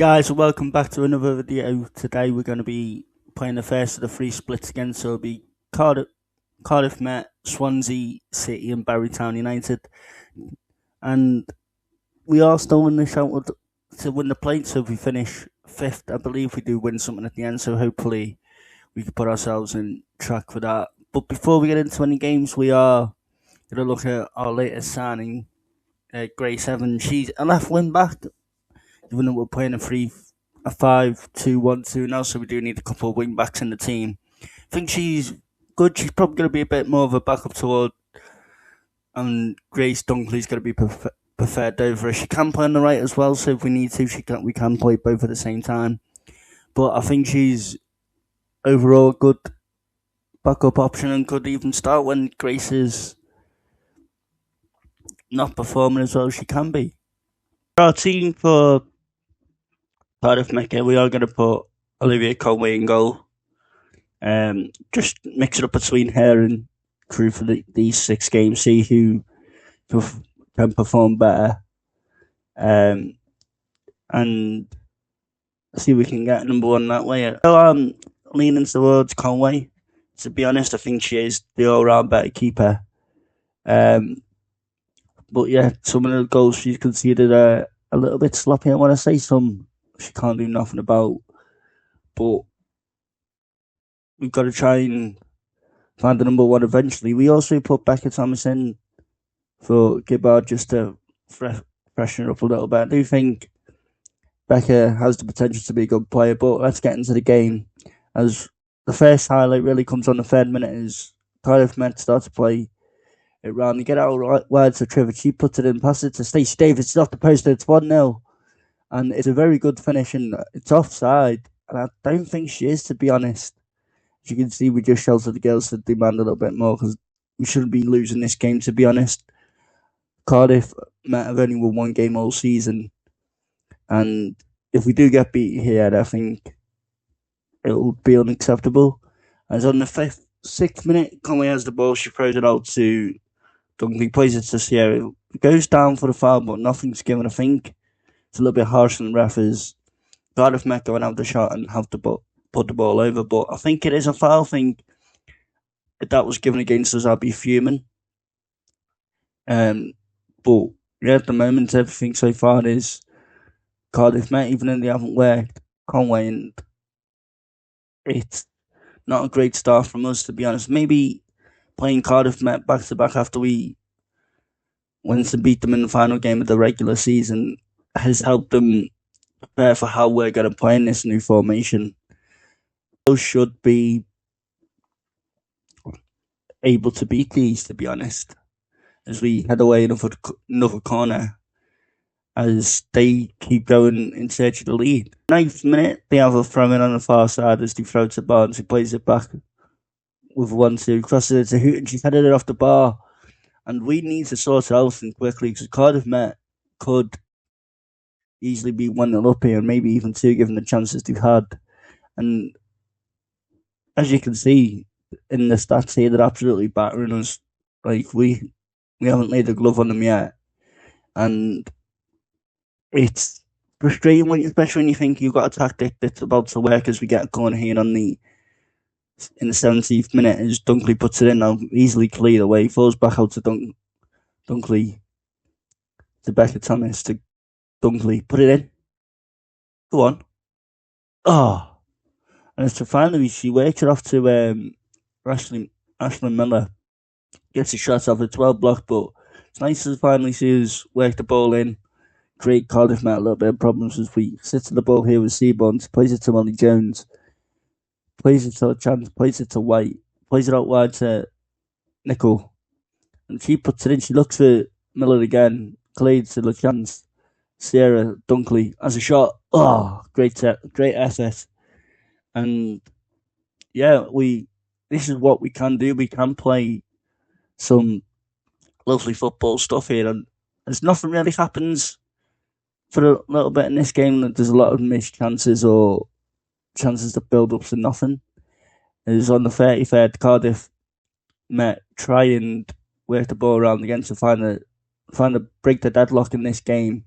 Guys, and welcome back to another video. Today we're going to be playing the first of the three splits again, so it'll be Cardiff Met, Swansea City and Barrytown United. And we are still in the shout to win the plate, so if we finish 5th, I believe we do win something at the end, so hopefully we can put ourselves in track for that. But before we get into any games, we are going to look at our latest signing, Grace Evans. She's a left wing back. Even though we're playing a 5-2-1-2 now, so we do need a couple of wing backs in the team. I think she's good. She's probably going to be a bit more of a backup toward, and Grace Dunkley's going to be preferred over her. She can play on the right as well, so if we need to, we can play both at the same time. But I think she's overall a good backup option and could even start when Grace is not performing as well as she can be. Our team for Cardiff Met, we are going to put Olivia Conway in goal. Just mix it up between her and Crew for these 6 games. See who can perform better. And see if we can get number 1 that way. So I'm leaning towards Conway. To be honest, I think she is the all-round better keeper. But yeah, some of the goals she's conceded are a little bit sloppy. I want to say some she can't do nothing about, but we've got to try and find the number 1 eventually. We also put Becca Thomas in for Gibbard just to freshen her up a little bit. I do think Becca has the potential to be a good player, but let's get into the game. As the first highlight really comes on the 3rd minute, is Cardiff Met start to play it round. You get out wide to Trevor. She puts it in, passes it to Stacey Davis. It's off the post. It's 1-0. And it's a very good finish, and it's offside. And I don't think she is, to be honest. As you can see, we just sheltered the girls to demand a little bit more, because we shouldn't be losing this game, to be honest. Cardiff Met have only won 1 game all season. And if we do get beat here, I think it will be unacceptable. As on the 6th minute, Conway has the ball. She throws it out to Dunkley, plays it to Sierra. It goes down for the foul, but nothing's given. I think it's a little bit harsh on the ref, as Cardiff Met going out the shot and have to put the ball over. But I think it is a foul. I think if that was given against us, I'd be fuming. But yeah, at the moment, everything so far is Cardiff Met, even though they haven't worked Conway, and it's not a great start from us, to be honest. Maybe playing Cardiff Met back to back after we went to beat them in the final game of the regular season has helped them prepare for how we're going to play in this new formation. Those should be able to beat these, to be honest, as we head away another corner, as they keep going in search of the lead. 9th minute, they have a throw-in on the far side as they throw to Barnes, who plays it back with 1-2, crosses it to Hoot, and she's headed it off the bar. And we need to sort it out quickly, because Cardiff Met could easily be 1-0 up here, and maybe even 2, given the chances they've had. And as you can see in the stats here, they're absolutely battering us. Like, we haven't laid a glove on them yet. And it's frustrating, especially when you think you've got a tactic that's about to work, as we get a corner here in the 17th minute, as Dunkley puts it in, now easily cleared away, falls back out to Dunkley, to Becca Thomas, to Dunkley, put it in. Go on. Oh. And it's finally, she works it off to Ashley Miller. Gets a shot off, it's well blocked, but it's nice to finally see us work the ball in. Great. Cardiff Met a little bit of problems as we sit to the ball here with Seaborn. Plays it to Molly Jones. Plays it to Chance. Plays it to White. Plays it out wide to Nickel. And she puts it in. She looks for Miller again. Clade to the Chance. Sierra Dunkley has a shot. Oh, great effort. And yeah, this is what we can do. We can play some lovely football stuff here, and there's nothing really happens for a little bit in this game. That there's a lot of missed chances or chances that build up to nothing. It was on the 33rd, Cardiff Met try and work the ball around again to find a break the deadlock in this game.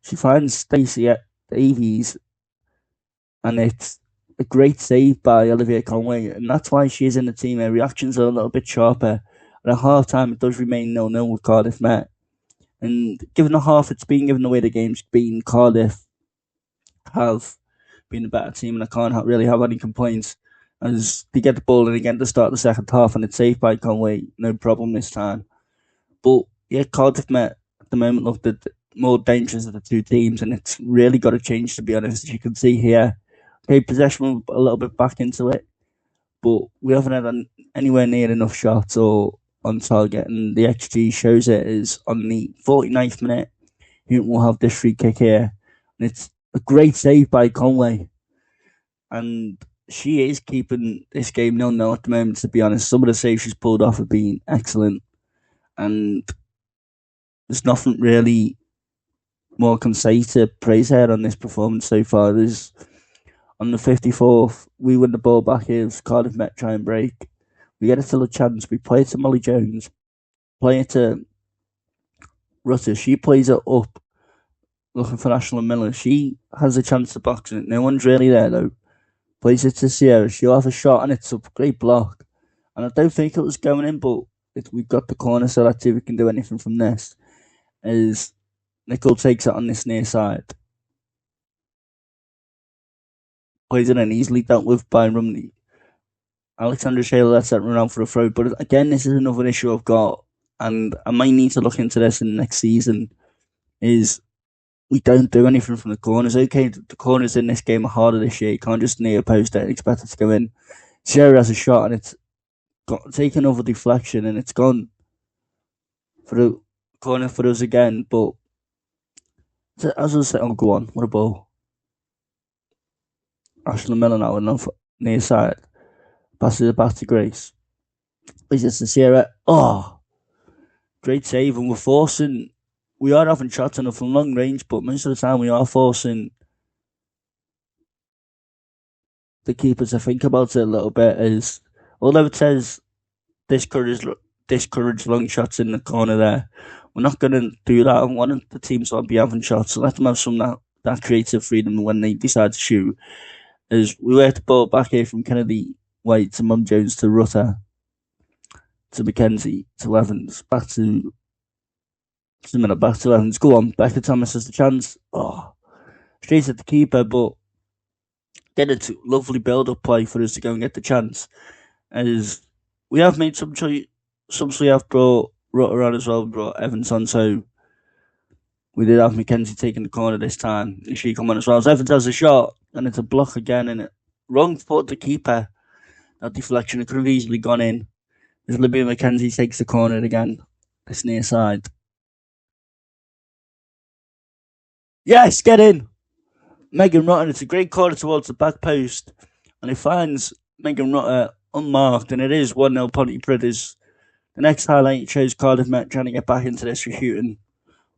She finds Stacey Davies and it's a great save by Olivia Conway, and that's why she is in the team. Her reactions are a little bit sharper. And at half time, it does remain 0-0 with Cardiff Met. And given the half it's been given away the game's been, Cardiff have been a better team, and I can't really have any complaints as they get the ball in again to start the second half, and it's saved by Conway, no problem this time. But yeah, Cardiff Met at the moment look the more dangerous of the two teams, and it's really got to change, to be honest. As you can see here, okay, possession a little bit back into it, but we haven't had anywhere near enough shots or on target, and the XG shows it is on the 49th minute. Newton will have this free kick here, and it's a great save by Conway, and she is keeping this game 0-0 at the moment, to be honest. Some of the saves she's pulled off have been excellent, and there's nothing really more can say to praise her on this performance so far. There's on the 54th, we win the ball back here. Cardiff Met try and break. We get it to a chance. We play it to Molly Jones. Play it to Rutter. She plays it up, looking for Ashley Miller. She has a chance to box it. No one's really there, though. Plays it to Sierra. She'll have a shot, and it's a great block. And I don't think it was going in, but we've got the corner, so let's see if we can do anything from this. As Nicole takes it on this near side. Plays it in, easily dealt with by Rumney. Alexandra Shayla lets that run out for a throw, but again, this is another issue I've got, and I might need to look into this in the next season, is we don't do anything from the corners. Okay, the corners in this game are harder this year. You can't just near post it and expect it to go in. Sierra has a shot, and it's taken over deflection, and it's gone for the corner for us again, but as I said, go on, what a ball. Ashley Miller now enough near side. Passes it back to Grace. Plays it to Sierra. Oh, great save, and we are having shots enough from long range, but most of the time we are forcing the keeper to think about it a little bit. As although it says discourage long shots in the corner there, we're not going to do that. I want the teams to be having shots, so let them have some that creative freedom when they decide to shoot. As we work the ball back here from Kennedy White to Mum Jones to Rutter to Mackenzie to Evans back to Evans. Go on, Becca Thomas has the chance. Oh, straight at the keeper, but get it to lovely build-up play for us to go and get the chance. As we have made some we have brought Rutter on as well, brought Evans on, so we did have Mackenzie taking the corner this time. And she come on as well. As Evans has a shot, and it's a block again, and it wrong foot the keeper. That deflection, it could have easily gone in. As Libya Mackenzie takes the corner again, this near side. Yes, get in! Megan Rutter, it's a great corner towards the back post, and it finds Megan Rutter unmarked, and it is 1-0 PontyPridd. The next highlight shows Cardiff Met trying to get back into this shooting.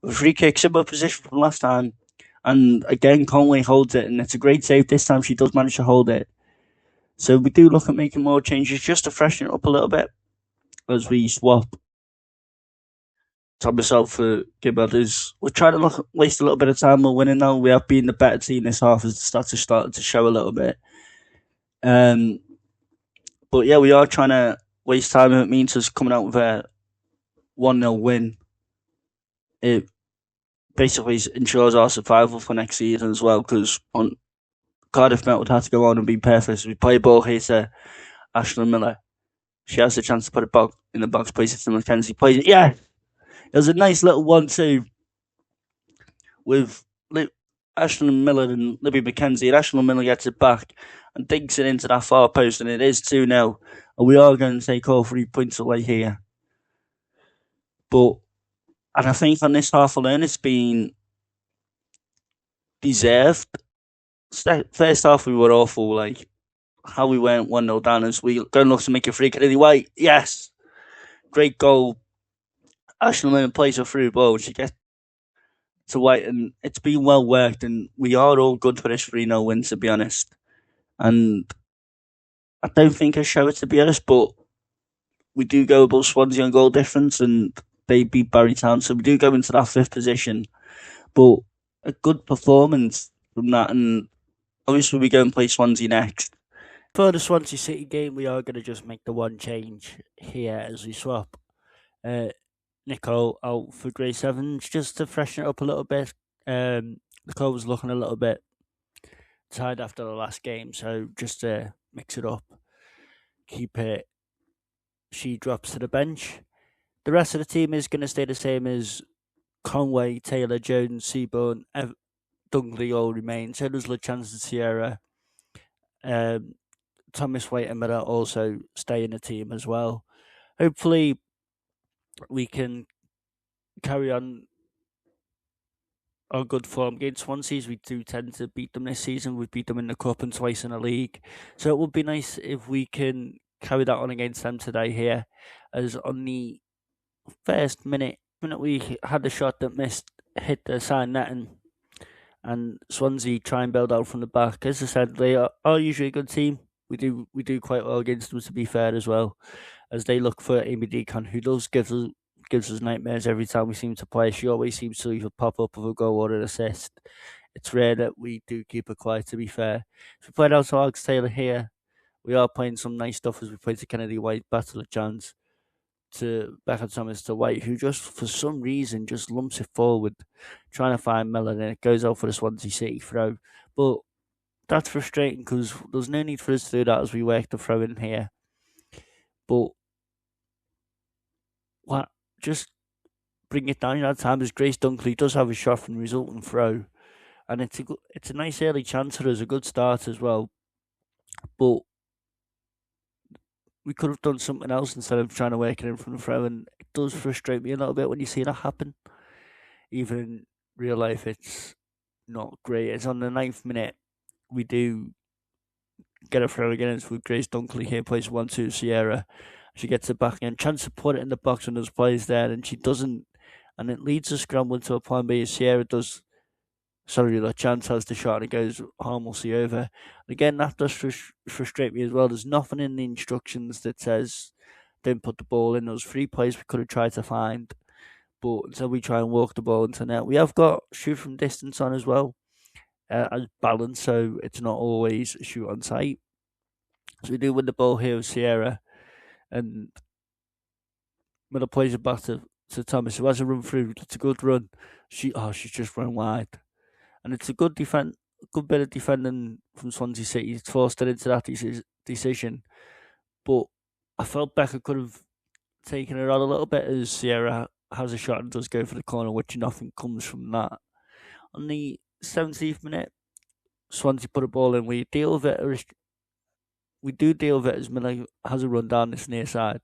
With a free kick, similar position from last time, and again Conway holds it, and it's a great save. This time she does manage to hold it. So we do look at making more changes just to freshen it up a little bit as we swap Thomas out for Gibbard. We're trying to waste a little bit of time. We're winning now. We have been the better team this half as the stats have started to show a little bit. But yeah, we are trying to waste time. It means us coming out with a 1-0 win. It basically ensures our survival for next season as well, because on Cardiff Met would have to go on and be perfect. So we play a ball here to Ashley Miller. She has the chance to put it back in the box, plays it to Mackenzie, plays it. Yeah! It was a nice little 1-2 with Ashley Miller and Libby Mackenzie, and Ashley Miller gets it back and digs it into that far post, and it is 2-0. And we are going to take all 3 points away here. And I think on this half alone, it's been deserved. First half, we were awful. Like, how we went 1-0 down as we go and look to make a free kick. Kennedy White, yes! Great goal. Ashley Miller plays her through ball. She gets to White, and it's been well worked, and we are all good for this 3-0 win, to be honest. And I don't think I show it, to be honest, but we do go above Swansea on goal difference, and they beat Barry Town, so we do go into that 5th position. But a good performance from that, and Obviously, we go and play Swansea next. For the Swansea City game, we are going to just make the one change here as we swap Nicole out for Grace Evans just to freshen it up a little bit. Nicole was looking a little bit tired after the last game, so just to mix it up, keep it. She drops to the bench. The rest of the team is going to stay the same as Conway, Taylor, Jones, Seaborn, Dunkley all remain. So does LaChance and Sierra. Thomas White and Miller also stay in the team as well. Hopefully, we can carry on our good form against Swansea. We do tend to beat them this season. We've beat them in the cup and twice in the league. So it would be nice if we can carry that on against them today here. As on the first minute we had a shot that hit the side netting, and Swansea try and build out from the back. As I said, they are usually a good team. We do quite well against them, to be fair, as well, as they look for Amy Deacon, who does gives us nightmares every time we seem to play. She always seems to either pop up with a goal or an assist. It's rare that we do keep her quiet, to be fair. If we played out to Alex Taylor here, we are playing some nice stuff as we play to Kennedy White, battle of chance to Becca Thomas to White, who just for some reason just lumps it forward, trying to find Miller, and it goes out for the Swansea City throw. But that's frustrating because there's no need for us to do that as we work the throw in here. But what just bring it down at time as Grace Dunkley does have a shot from the resulting throw, and it's a nice early chance for us, a good start as well. But we could have done something else instead of trying to work it in from the throw, and it does frustrate me a little bit when you see that happen. Even in real life, it's not great. It's on the 9th minute. We do get a throw again. It's with Grace Dunkley here, plays 1-2 Sierra. She gets it back in. Chance to put it in the box when there's players there, and she doesn't. And it leads to scrambling to a plan B. Sierra does. Sorry, the chance has the shot and it goes harmlessly over. And again, that does frustrate me as well. There's nothing in the instructions that says don't put the ball in. Those 3 plays we could have tried to find, but until we try and walk the ball into net, we have got shoot from distance on as well as balance, so it's not always shoot on sight. So we do win the ball here with Sierra, and Miller plays it back to Thomas, who has a run through. It's a good run. She's just run wide, and it's a good good bit of defending from Swansea City. It's forced it into that decision, but I felt Becca could have taken it on a little bit as Sierra has a shot and does go for the corner, which nothing comes from that. On the 17th minute, Swansea put a ball in. We deal with it. We do deal with it as Miller has a run down this near side.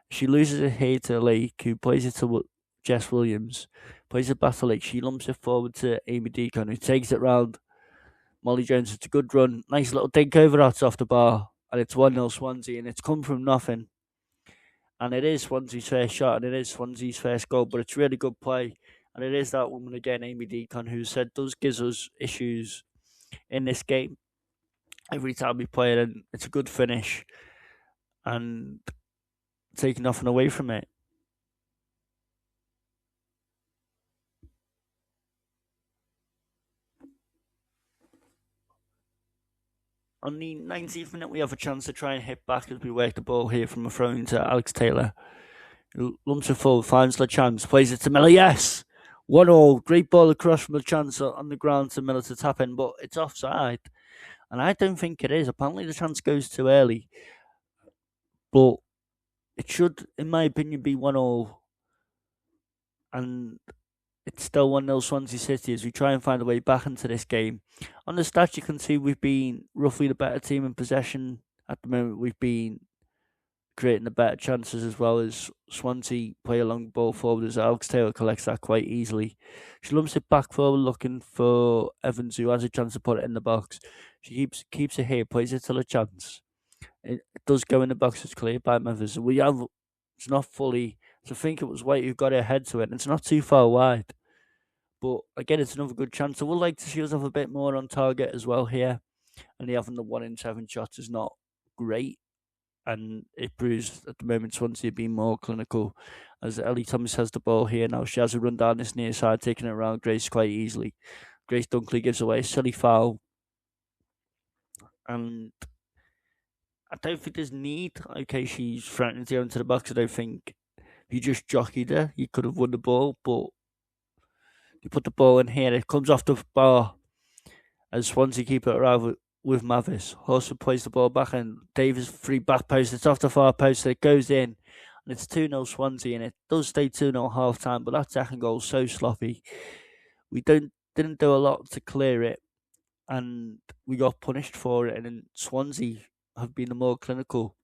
She loses it here to Lake, who plays it to Jess Williams, plays it back to Lake. She lumps it forward to Amy Deacon, who takes it round Molly Jones. It's a good run. Nice little dink over that's off the bar. And it's 1-0 Swansea, and it's come from nothing. And it is Swansea's first shot, and it is Swansea's first goal, but it's really good play. And it is that woman again, Amy Deacon, who said does gives us issues in this game every time we play it, and it's a good finish and taking nothing away from it. On the 19th minute, we have a chance to try and hit back as we work the ball here from a throw into Alex Taylor. Lumps it forward, finds LaChance, plays it to Miller. Yes! 1-0. Great ball across from LaChance on the ground to Miller to tap in, but it's offside. And I don't think it is. Apparently, the chance goes too early. But it should, in my opinion, be 1-0. And it's still 1-0 Swansea City as we try and find a way back into this game. On the stats, you can see we've been roughly the better team in possession. At the moment, we've been creating the better chances as well as Swansea play along the ball forward as Alex Taylor collects that quite easily. She lumps it back forward looking for Evans, who has a chance to put it in the box. She keeps it here, plays it till a chance. It does go in the box, it's cleared by Memphis. It's not fully, so I think it was White who got her head to it, and it's not too far wide. But again, it's another good chance. I would like to see us have a bit more on target as well here. And having the 1 in 7 shots is not great. And it proves at the moment Swansea being more clinical as Ellie Thomas has the ball here now. She has a run down this near side, taking it around Grace quite easily. Grace Dunkley gives away a silly foul and I don't think there's need. Okay, she's threatening to go into the box. I don't think if you just jockeyed her, you could have won the ball, but you put the ball in here, it comes off the bar as Swansea keep it around with Mavis. Horsford plays the ball back and Davis free back post. It's off the far post. It goes in and it's 2-0 Swansea and it does stay 2-0 half time. But that second goal is so sloppy. We didn't do a lot to clear it and we got punished for it. And then Swansea have been the more clinical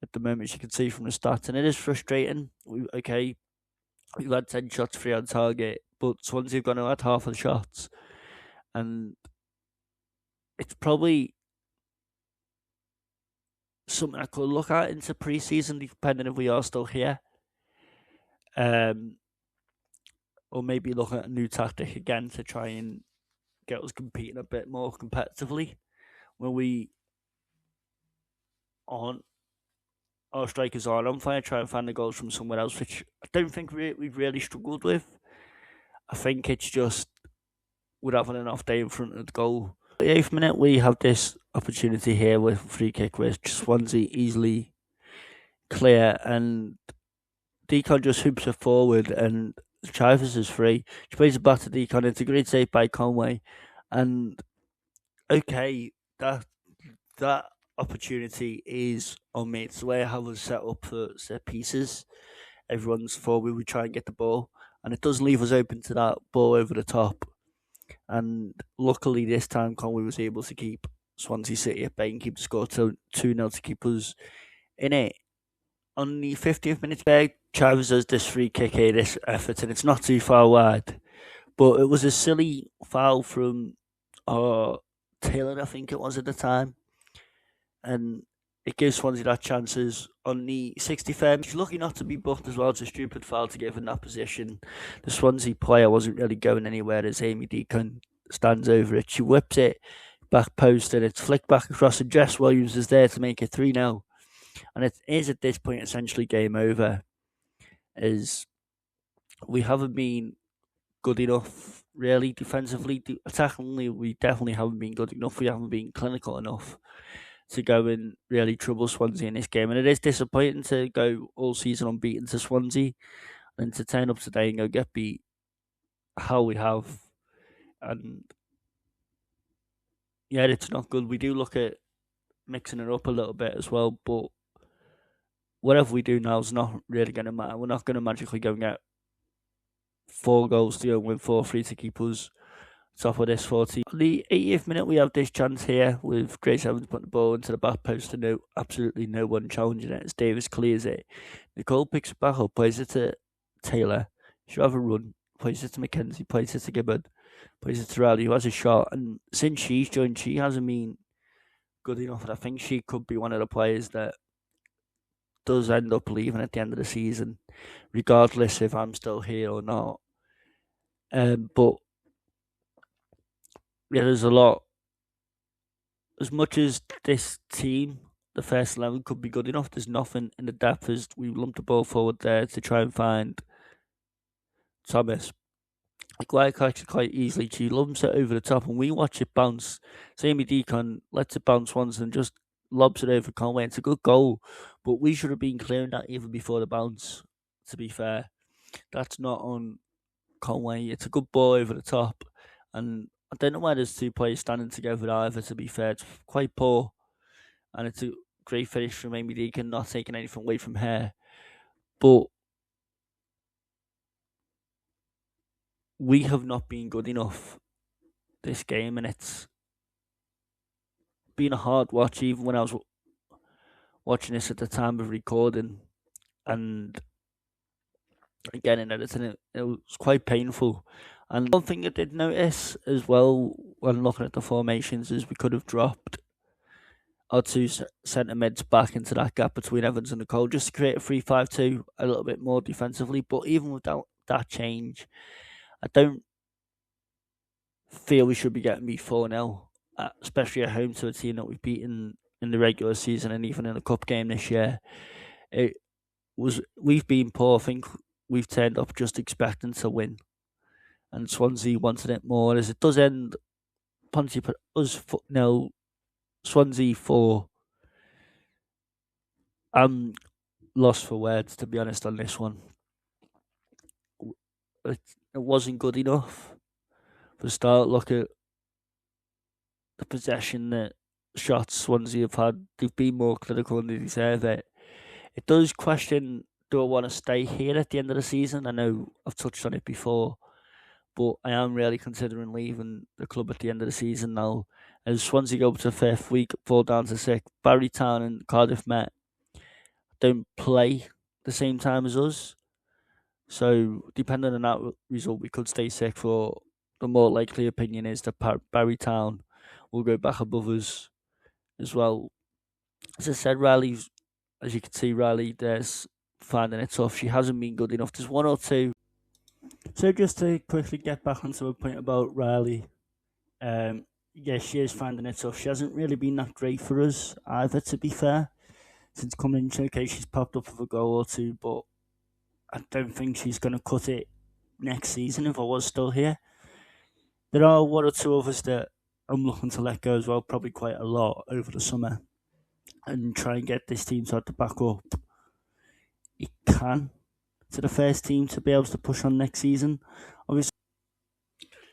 at the moment, as you can see from the stats. And it is frustrating. We've had 10 shots free on target, but Swansea have gone out half of the shots. And it's probably something I could look at into pre-season, depending if we are still here. Or maybe look at a new tactic again to try and get us competing a bit more competitively when we aren't. Our strikers are on fire, try and find the goals from somewhere else, which I don't think we've really struggled with. I think it's just we're having an off day in front of the goal. The 8th minute, we have this opportunity here with a free kick, which Swansea easily clear, and Deacon just hoops it forward, and Chivers is free. She plays it back to Deacon. It's a great save by Conway, and okay, that opportunity is on me. It's the way I have us set up for set pieces. Everyone's forward, we try and get the ball, and it does leave us open to that ball over the top. And luckily this time Conway was able to keep Swansea City at bay and keep the score to 2-0 to keep us in it. On the 50th minute, Chavez does this free kick here, this effort, and it's not too far wide. But it was a silly foul from Taylor, I think it was at the time. And it gives Swansea that chances. On the 63rd, she's lucky not to be booked as well. It's a stupid foul to give in that position. The Swansea player wasn't really going anywhere as Amy Deacon stands over it. She whips it back post and it's flicked back across, and Jess Williams is there to make it 3-0. And it is at this point essentially game over, as we haven't been good enough really defensively. Attackingly, we definitely haven't been good enough. We haven't been clinical enough to go and really trouble Swansea in this game. And it is disappointing to go all season unbeaten to Swansea and to turn up today and go get beat how we have. And yeah, it's not good. We do look at mixing it up a little bit as well, but whatever we do now is not really going to matter. We're not going to magically go and get 4 goals to go and win 4-3 to keep us top of this 40. On the 80th minute, we have this chance here with Grace Evans putting the ball into the back post and absolutely no one challenging it as Davis clears it. Nicole picks it back up, plays it to Taylor. She'll have a run, plays it to McKenzie, plays it to Gibbon, plays it to Riley, who has a shot. And since she's joined, she hasn't been good enough. And I think she could be one of the players that does end up leaving at the end of the season, regardless if I'm still here or not. But yeah, there's a lot. As much as this team, the first 11, could be good enough, there's nothing in the depth as we lumped the ball forward there to try and find Thomas. Like actually quite easily, she lumps it over the top and we watch it bounce. Sammy Deacon lets it bounce once and just lobs it over Conway. It's a good goal, but we should have been clearing that even before the bounce, to be fair. That's not on Conway. It's a good ball over the top, and I don't know why there's 2 players standing together either, to be fair. It's quite poor, and it's a great finish from Amy Deacon, not taking anything away from her. But we have not been good enough this game, and it's been a hard watch, even when I was watching this at the time of recording, and again in editing, it was quite painful. And one thing I did notice as well when looking at the formations is we could have dropped our 2 centre mids back into that gap between Evans and Nicole just to create a 3-5-2 a little bit more defensively. But even without that change, I don't feel we should be getting beat 4-0, especially at home to a team that we've beaten in the regular season and even in the cup game this year. We've been poor. I think we've turned up just expecting to win. And Swansea wanted it more, as it does end PontyPridd us Swansea 4. I'm lost for words, to be honest, on this one. It wasn't good enough. For a start, look at the possession, that shots Swansea have had. They've been more clinical and they deserve it. It does question, do I want to stay here at the end of the season? I know I've touched on it before, but I am really considering leaving the club at the end of the season now. As Swansea go to fifth, we fall down to sixth. Barry Town and Cardiff Met don't play the same time as us. So, depending on that result, we could stay sixth, or the more likely opinion is that Barry Town will go back above us as well. As I said, Riley's, as you can see, Riley there's finding it tough. She hasn't been good enough. There's one or two. So just to quickly get back onto a point about Riley, yeah, she is finding it tough. She hasn't really been that great for us either, to be fair. Since coming into the case, she's popped up with a goal or two, but I don't think she's going to cut it next season if I was still here. There are one or two others that I'm looking to let go as well, probably quite a lot over the summer, and try and get this team to back up. It can to the first team to be able to push on next season, obviously.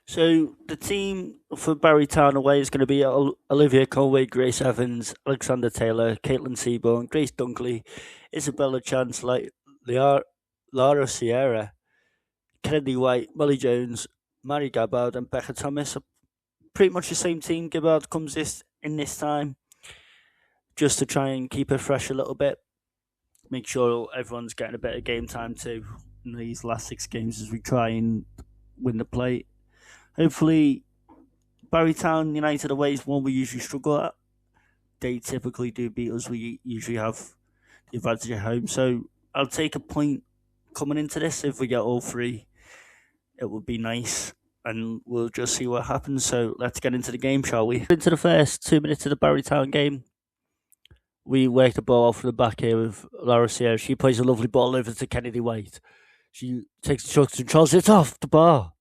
So the team for Barry Town away is going to be Olivia Conway, Grace Evans, Alexander Taylor, Caitlin Seaborn, Grace Dunkley, Isabella Chance, Lara Sierra, Kennedy White, Molly Jones, Mary Gabbard, and Becca Thomas. Pretty much the same team. Gabbard comes in this time just to try and keep her fresh a little bit. Make sure everyone's getting a bit of game time too in these last 6 games as we try and win the plate. Hopefully, Barrytown United away is one we usually struggle at. They typically do beat us. We usually have the advantage at home. So I'll take a point coming into this. If we get all 3, it would be nice. And we'll just see what happens. So let's get into the game, shall we? Into the first 2 minutes of the Barrytown game. We work the ball off from the back here with Laura Sierra. She plays a lovely ball over to Kennedy White. She takes the shots and controls it off the bar.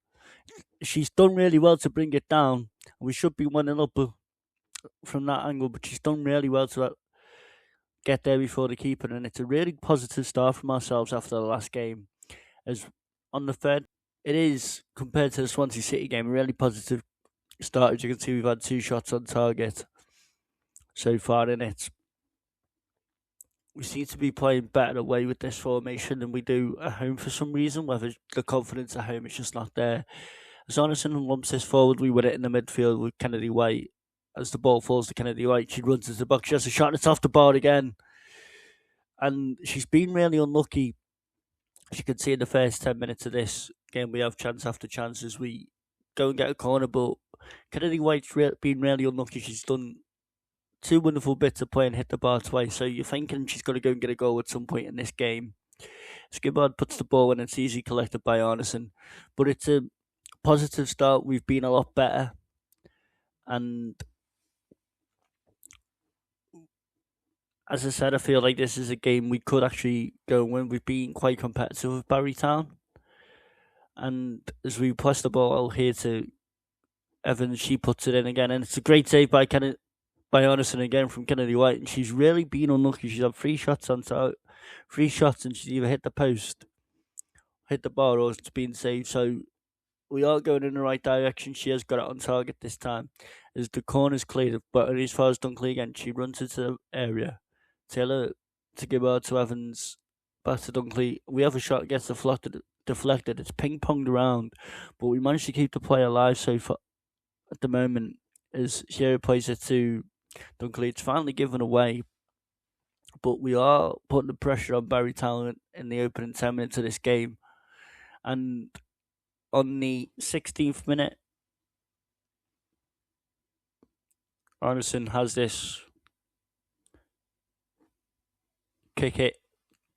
She's done really well to bring it down. We should be 1-0 up from that angle, but she's done really well to get there before the keeper, and it's a really positive start from ourselves after the last game. As on the third, it is, compared to the Swansea City game, a really positive start. As you can see, we've had 2 shots on target so far in it. We seem to be playing better away with this formation than we do at home for some reason, whether the confidence at home is just not there. As Anderson lumps this forward, we win it in the midfield with Kennedy White. As the ball falls to Kennedy White, she runs into the box. She has a shot and it's off the bar again. And she's been really unlucky. As you can see in the first 10 minutes of this game, we have chance after chance as we go and get a corner. But Kennedy White's been really unlucky. She's done 2 wonderful bits of play and hit the bar twice. So you're thinking she's got to go and get a goal at some point in this game. Skibbard puts the ball in. It's easy collected by Arneson. But it's a positive start. We've been a lot better, and as I said, I feel like this is a game we could actually go and win. We've been quite competitive with Barrytown, and as we pass the ball here to Evans, she puts it in again, and it's a great save by Arneson again from Kennedy White, and she's really been unlucky. She's had 3 shots on target, 3 shots, and she's either hit the post, hit the bar, or it's been saved. So we are going in the right direction. She has got it on target this time. As the corner's cleared, but as far as Dunkley again, she runs into the area. Taylor to give her to Evans, back to Dunkley. We have a shot, gets deflected. It's ping-ponged around, but we managed to keep the play alive so far at the moment. As Sierra plays it to Dunkley, it's finally given away, but we are putting the pressure on Barrytown in the opening 10 minutes of this game. And on the 16th minute, Arneson has this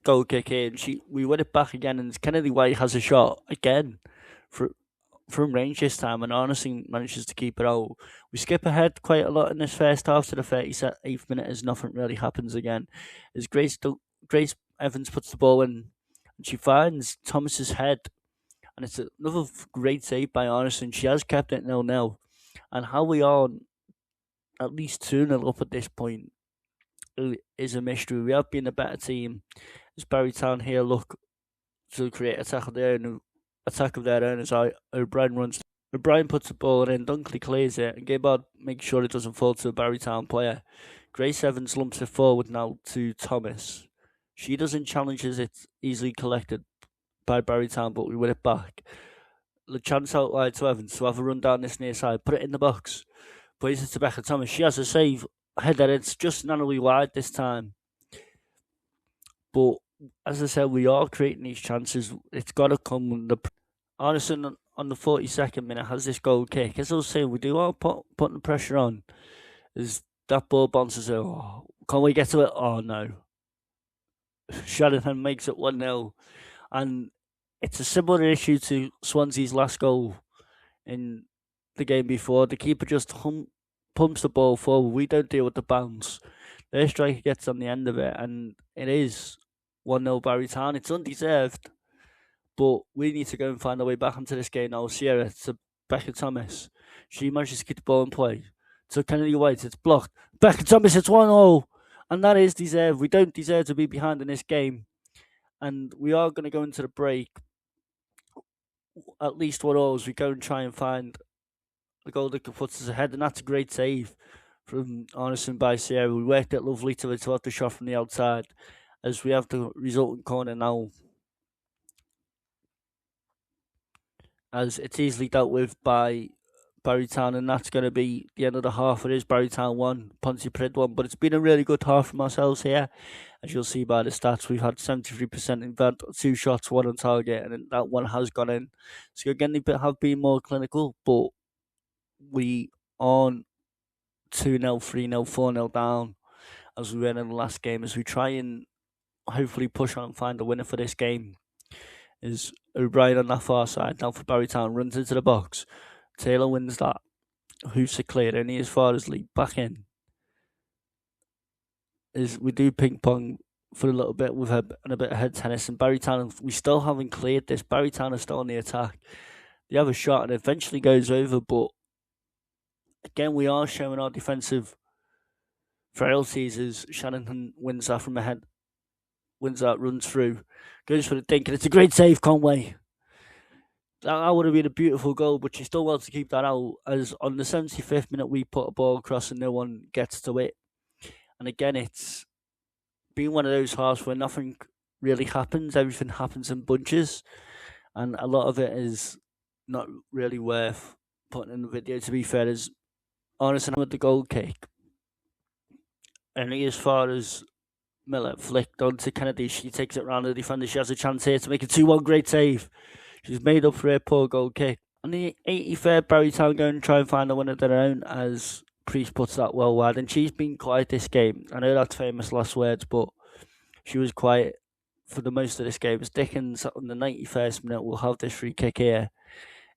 goal kick in. We win it back again, and Kennedy White has a shot again from range this time, and Arneson manages to keep it out. We skip ahead quite a lot in this first half to the 38th minute as nothing really happens again. As Grace Evans puts the ball in, and she finds Thomas's head. And it's another great save by Arneson. She has kept it 0-0. And how we are at least 2-0 up at this point is a mystery. We have been a better team. As Barry Town here look to create attack of their own as O'Brien runs. O'Brien puts the ball in, Dunkley clears it, and Gibbard makes sure it doesn't fall to a Barry Town player. Grace Evans lumps it forward now to Thomas. She doesn't challenge as it's easily collected by Barry Town, but we win it back. The chance out wide to Evans to have a run down this near side, put it in the box, plays it to Becca Thomas. She has a save header, it's just narrowly wide this time. But as I said, we are creating these chances. It's got to come. Arneson on the 42nd minute has this goal kick. As I was saying, we do all putting the pressure on. As that ball bounces out, can we get to it? Oh no. Shanahan makes it 1-0. And it's a similar issue to Swansea's last goal in the game before. The keeper just pumps the ball forward. We don't deal with the bounce. Their striker gets on the end of it, and it is 1-0 Barry Town. It's undeserved, but we need to go and find our way back into this game now. Sierra to Becca Thomas. She manages to get the ball in play. To Kennedy White, it's blocked. Becca Thomas, it's 1-0. And that is deserved. We don't deserve to be behind in this game. And we are going to go into the break at least 1-0 as we go and try and find the goal that puts us ahead. And that's a great save from Arneson by Sierra. We worked it lovely to have the shot from the outside as we have the resultant corner now. As it's easily dealt with by Barry Town, and that's going to be the end of the half. It is Barry Town 1, PontyPridd 1, but it's been a really good half from ourselves here. As you'll see by the stats, we've had 73% in that, 2 shots, 1 on target, and that one has gone in. So again, they have been more clinical, but we aren't 2-0, 3-0, 4-0 down as we were in the last game, as we try and hopefully push on and find a winner for this game. Is O'Brien on that far side now for Barry Town, runs into the box. Taylor wins that. Hoofs are cleared, only as far as Lee. Back in. As we do ping pong for a little bit with and a bit of head tennis, and Barry Town, we still haven't cleared this. Barry Town is still on the attack. They have a shot and it eventually goes over, but again, we are showing our defensive frailties as Shanahan wins that from ahead. Wins that, runs through, goes for the dink, and it's a great save, Conway. That would have been a beautiful goal, but she still wants to keep that out, as on the 75th minute we put a ball across and no one gets to it. And again, it's been one of those halves where nothing really happens, everything happens in bunches, and a lot of it is not really worth putting in the video, to be fair. As Arneson with the goal kick, and as far as Miller flicked onto Kennedy, she takes it round the defender. She has a chance here to make a 2-1, great save. She's made up for her poor goal kick. On the 83rd, Barry Town going to try and find a winner of their own as Priest puts that well wide. And she's been quiet this game. I know that's famous last words, but she was quiet for the most of this game. As Dickens on the 91st minute will have this free kick here.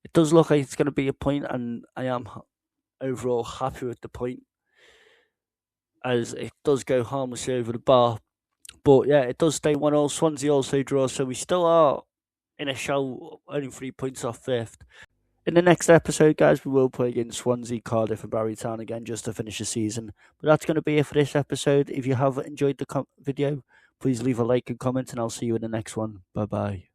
It does look like it's going to be a point, and I am overall happy with the point, as it does go harmlessly over the bar. But yeah, it does stay 1-0. Swansea also draws, so we still are in a show, only 3 points off 5th. In the next episode, guys, we will play against Swansea, Cardiff and Barry Town again just to finish the season. But that's going to be it for this episode. If you have enjoyed the video, please leave a like and comment, and I'll see you in the next one. Bye-bye.